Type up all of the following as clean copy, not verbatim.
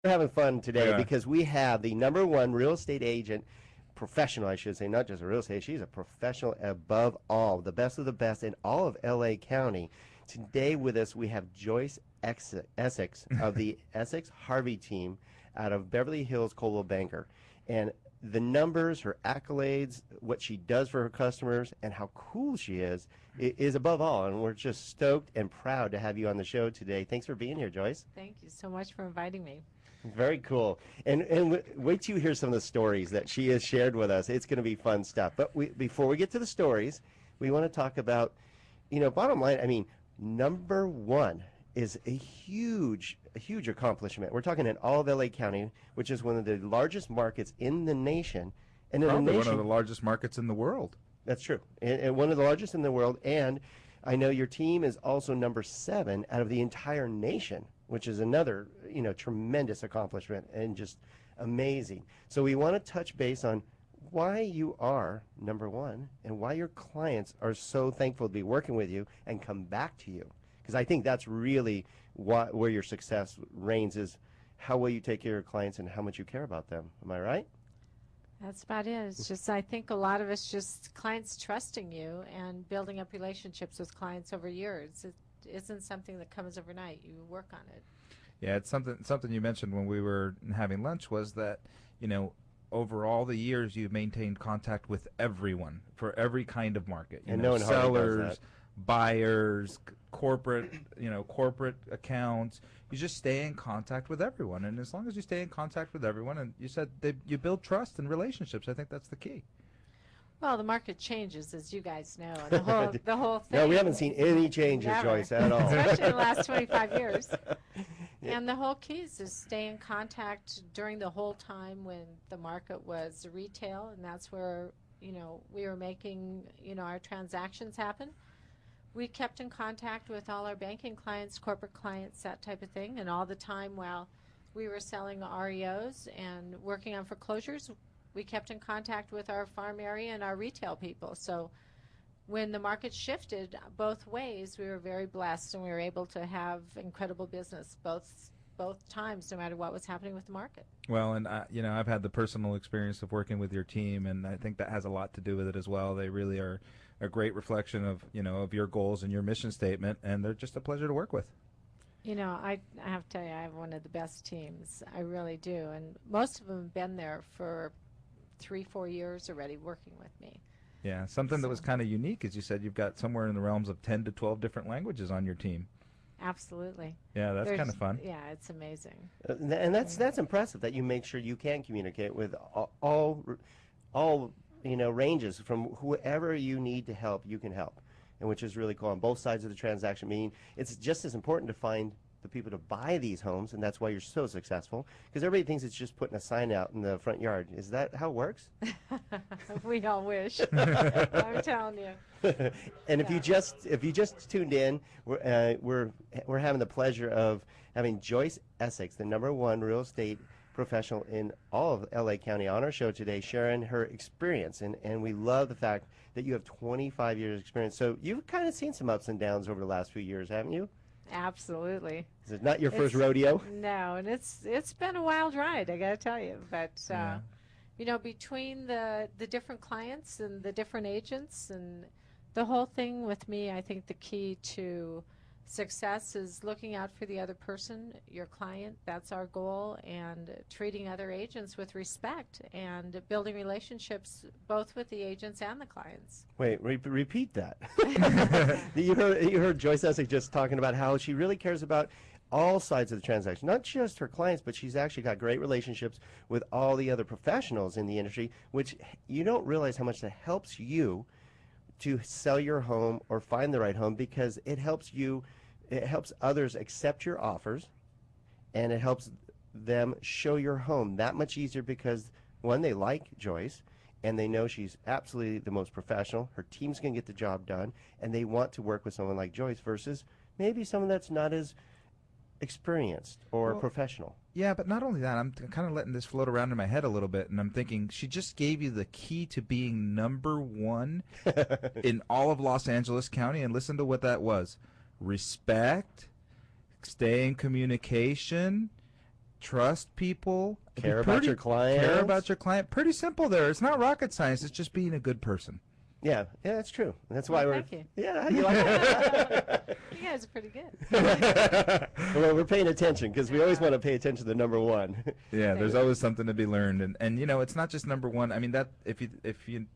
We're having fun today because we have the number one real estate agent, professional, I should say, not just a real estate. She's a professional above all, the best of the best in all of LA County. Today with us, we have Joyce Essex of the Essex Harvey team out of Beverly Hills Coldwell Banker. And the numbers, her accolades, what she does for her customers, and how cool she is above all. And we're just stoked and proud to have you on the show today. Thanks for being here, Joyce. Thank you so much for inviting me. Very cool. And wait till you hear some of the stories that she has shared with us. It's going to be fun stuff. But before we get to the stories, we want to talk about, bottom line, I mean, number one is a huge accomplishment. We're talking in all of LA County, which is one of the largest markets in the nation. And Probably one of the largest markets in the world. That's true. And one of the largest in the world. And I know your team is also number 7 out of the entire nation, which is another, tremendous accomplishment and just amazing. So we want to touch base on why you are number 1 and why your clients are so thankful to be working with you and come back to you. Because I think that's really where your success reigns, is how well you take care of your clients and how much you care about them. Am I right? That's about it. It's just, I think a lot of it's just clients trusting you and building up relationships with clients over years. It isn't something that comes overnight. You work on it. Yeah, it's something you mentioned when we were having lunch was that, over all the years you've maintained contact with everyone for every kind of market. And no one sellers, buyers, corporate accounts. You just stay in contact with everyone, and as long as you stay in contact with everyone, and you said you build trust and relationships, I think that's the key. Well, the market changes, as you guys know, and the whole thing. No, we haven't seen any changes, Never. Joyce, at all. Especially in the last 25 years. Yeah. And the whole key is to stay in contact during the whole time when the market was retail, and that's where, we were making, our transactions happen. We kept in contact with all our banking clients, corporate clients, that type of thing, and all the time while we were selling REOs and working on foreclosures, we kept in contact with our farm area and our retail people. So when the market shifted both ways, we were very blessed, and we were able to have incredible business both times, no matter what was happening with the market. Well, and I've had the personal experience of working with your team, and I think that has a lot to do with it as well. They really are a great reflection of of your goals and your mission statement, and they're just a pleasure to work with. I have to tell you, I have one of the best teams. I really do, and most of them have been there for 3-4 years already working with me. Yeah, something that was kind of unique is you said you've got somewhere in the realms of 10 to 12 different languages on your team. Absolutely. Yeah, that's kind of fun. Yeah, it's amazing. And that's impressive that you make sure you can communicate with all ranges, from whoever you need to help, you can help, and which is really cool on both sides of the transaction. Meaning, it's just as important to find the people to buy these homes, and that's why you're so successful, because everybody thinks it's just putting a sign out in the front yard. Is that how it works? We all wish. I'm telling you. And if you just tuned in, we're having the pleasure of having Joyce Essex, the number 1 real estate professional in all of LA County, on our show today, sharing her experience. And we love the fact that you have 25 years experience. So you've kind of seen some ups and downs over the last few years, haven't you? Absolutely. Is it not your first rodeo? No, and it's been a wild ride, I got to tell you. But between the different clients and the different agents and the whole thing with me, I think the key to success is looking out for the other person, your client. That's our goal, and treating other agents with respect and building relationships both with the agents and the clients. Wait, repeat that. You heard Joyce Essex just talking about how she really cares about all sides of the transaction, not just her clients, but she's actually got great relationships with all the other professionals in the industry, which you don't realize how much that helps you to sell your home or find the right home, because it helps others accept your offers, and it helps them show your home that much easier, because one, they like Joyce and they know she's absolutely the most professional, her team's going to get the job done, and they want to work with someone like Joyce versus maybe someone that's not as experienced or professional. Yeah, but not only that, I'm kind of letting this float around in my head a little bit, and I'm thinking she just gave you the key to being number 1 in all of Los Angeles County, and listen to what that was. Respect, stay in communication, trust people, Care about your clients. care about your client. Pretty simple there. It's not rocket science. It's just being a good person. Yeah, that's true. That's why we're. Thank you. Yeah, you like that? You guys are pretty good. Well, we're paying attention because we always want to pay attention to the number one. Yeah, there's always something to be learned, and you know, it's not just number one. I mean, that if you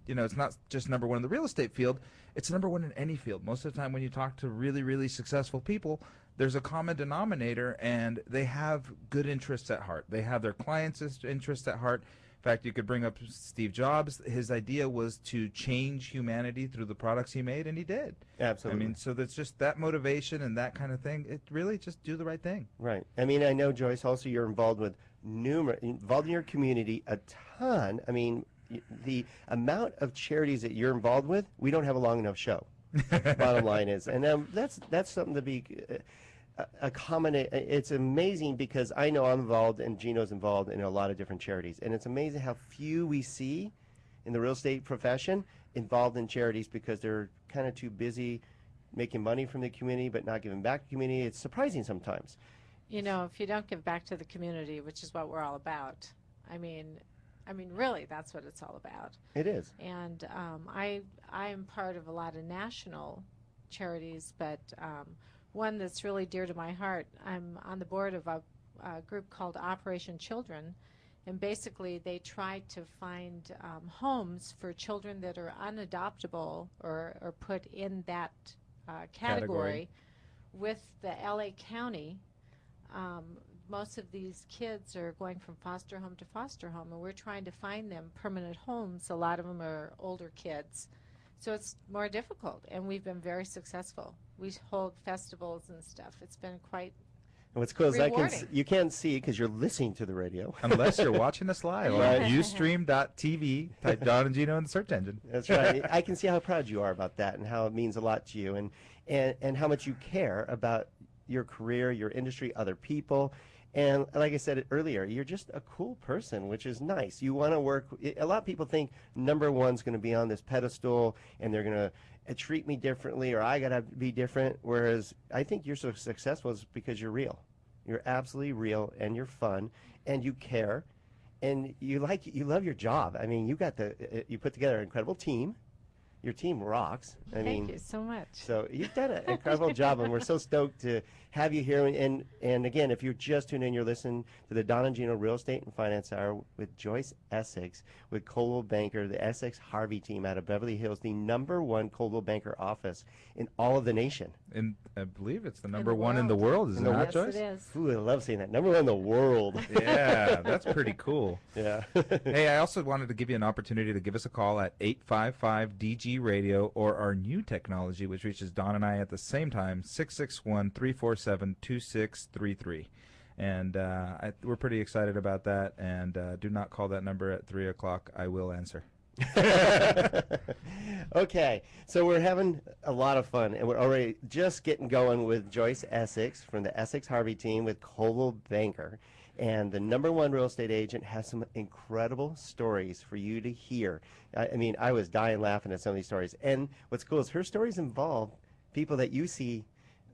you know, it's not just number one in the real estate field. It's number one in any field. Most of the time, when you talk to really successful people, there's a common denominator, and they have good interests at heart. They have their clients' interests at heart. In fact, you could bring up Steve Jobs. His idea was to change humanity through the products he made, and he did. Absolutely. I mean, so that's just that motivation and that kind of thing. It really just do the right thing. Right. I mean, I know, Joyce, also you're involved with involved in your community a ton. I mean, the amount of charities that you're involved with, we don't have a long enough show. Bottom line is, and that's something to be a common. It's amazing because I know I'm involved and Gino's involved in a lot of different charities, and it's amazing how few we see in the real estate profession involved in charities because they're kind of too busy making money from the community but not giving back to the community. It's surprising sometimes. You know, if you don't give back to the community, which is what we're all about, I mean, really, that's what it's all about. It is. And I am part of a lot of national charities, but one that's really dear to my heart. I'm on the board of a group called Operation Children, and basically they try to find homes for children that are unadoptable or put in that category with the LA County. Most of these kids are going from foster home to foster home, and we're trying to find them permanent homes. A lot of them are older kids, so it's more difficult, and we've been very successful. We hold festivals and stuff. It's been quite And what's cool is rewarding. you can't see because you're listening to the radio. Unless you're watching us live Right. on Ustream.tv, type Don and Gino in the search engine. That's right. I can see how proud you are about that and how it means a lot to you and how much you care about your career, your industry, other people. And like I said earlier, you're just a cool person, which is nice. You want to work. A lot of people think number one's going to be on this pedestal and they're going to treat me differently or I got to be different. Whereas I think you're so successful is because you're real. You're absolutely real and you're fun and you care and you love your job. I mean, you put together an incredible team. Your team rocks. Thank you so much. So you've done an incredible job, and we're so stoked to have you here. And again, if you're just tuning in, you're listening to the Don and Gino Real Estate and Finance Hour with Joyce Essex, with Coldwell Banker, the Essex Harvey team out of Beverly Hills, the #1 Coldwell Banker office in all of the nation. And I believe it's the In number the one in the world. world, is In it the not, Yes, Joyce? it is. Ooh, I love saying that. #1 in the world. Yeah, that's pretty cool. Yeah. Hey, I also wanted to give you an opportunity to give us a call at 855-DG Radio or our new technology, which reaches Don and I at the same time, 661-347-2633. And we're pretty excited about that. And do not call that number at 3 o'clock. I will answer. Okay, so we're having a lot of fun, and we're already just getting going with Joyce Essex from the Essex Harvey team with Coldwell Banker. And the #1 real estate agent has some incredible stories for you to hear. I mean, I was dying laughing at some of these stories. And what's cool is her stories involve people that you see